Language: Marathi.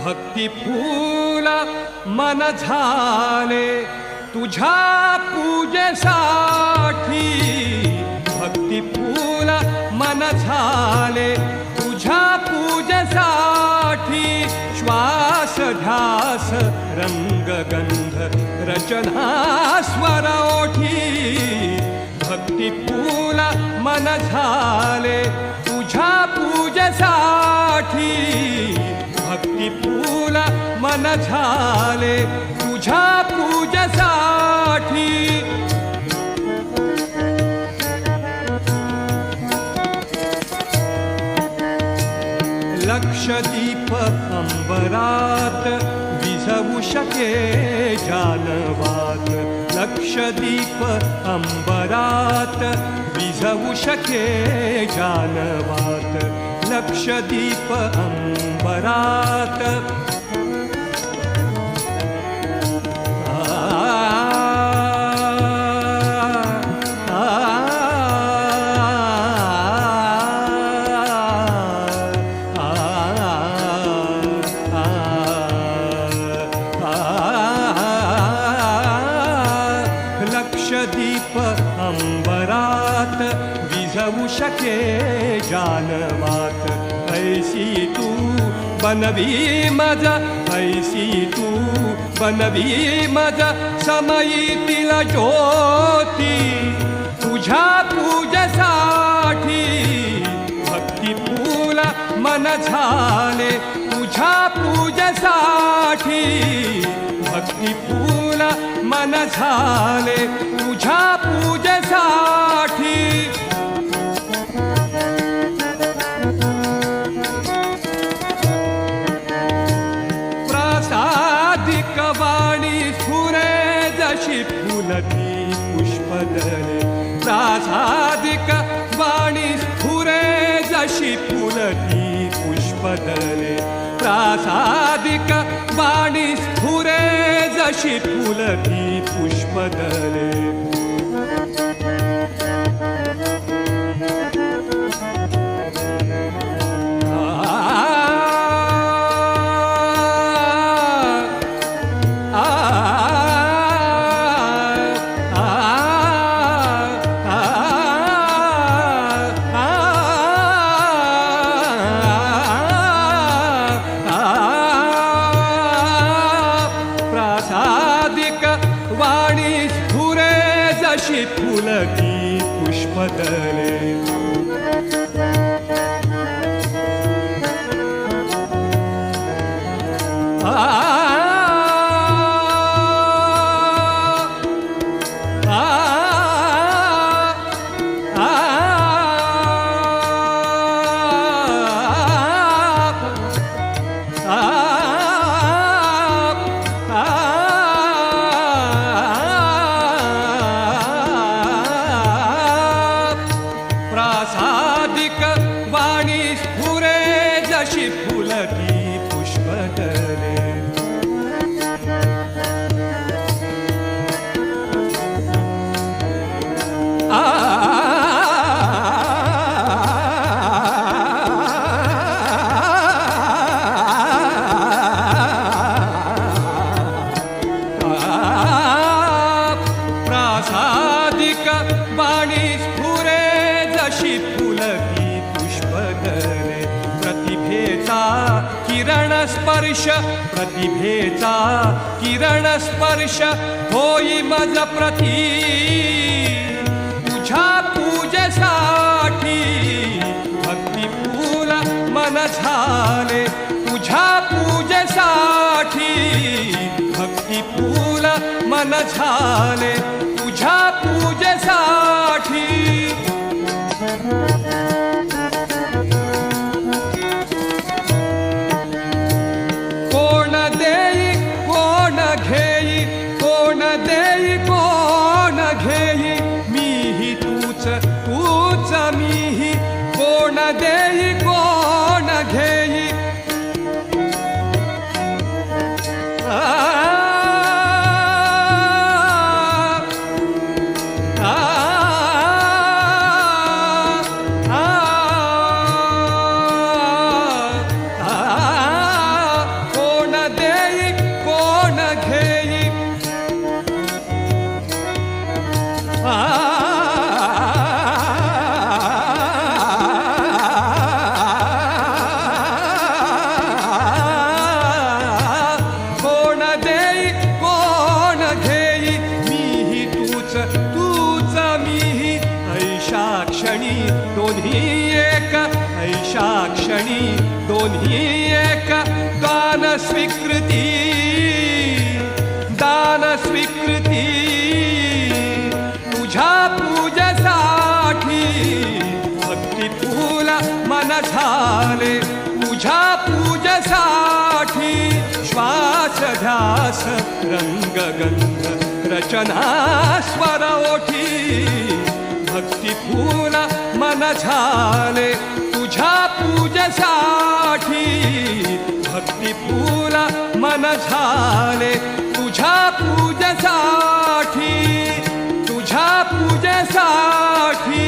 भक्ती फूल मन झाले तुझ्या पूजेसाठी, भक्ती फूल मन झाले तुझ्या पूजेसाठी, श्वास ध्यास रंगगंध रचना स्वर ओठी, भक्ती फूल मन झाले तुझ्या पूजेसाठी, भक्ती फूल मन झाले तुझ्या पूजेसाठी. लक्षदीप अंबरात विझवू शके जानवात, लक्षदीप अंबरात विझवू शके जानवात, लक्षदीप अंबरात. लक्षदीप अंबरात विझवू शके जानवात, ऐसी तू बनवी मज, ऐसी तू बनवी मज समयीतील ज्योती, तुझ्या पूजेसाठी भक्ती फूल मन झाले तुझ्या पूजेसाठी, भक्ती फूल मन झाले तुझ्या पूजेसाठी. प्रासादिक वाणी स्फुरे जशी फुलती पुष्पदले, प्रासादिक वाणी स्फुरे जशी फुलती पुष्पदले, प्रासादिक वाणी स्फुरे जशी फुलती पुष्पदले. प्रासादिक वाणी स्फुरे जशी फुलती पुष्पदले. प्रासादिक वाणी स्फुरे जशी फुलती पुष्पदले. प्रासादिक वाणी स्फुरे जशी फुलती पुष्पदले. प्रतिभेचा किरण स्पर्श, प्रतिभेचा किरण स्पर्श होई मज प्रती, तुझ्या पूजेसाठी भक्ती फूल मन झाले तुझ्या पूजेसाठी, भक्ती फूल मन झाले तुझ्या पूजेसाठी. कोण देई कोण घेई, कोण देई कोण घेई, मीही तूच तूच मीही, कोण देई कोण घेई. दोन्ही एक दान स्वीकृती, दान स्वीकृती तुझ्या पूजेसाठी भक्ती फूल मन झाले, तुझ्या पूजेसाठी श्वास ध्यास रंगगंध रचना स्वर ओठी भक्ती फूल मन झाले, तुझ्या पूजेसाठी भक्ती फूल मन झाले, तुझ्या पूजेसाठी, तुझ्या पूजेसाठी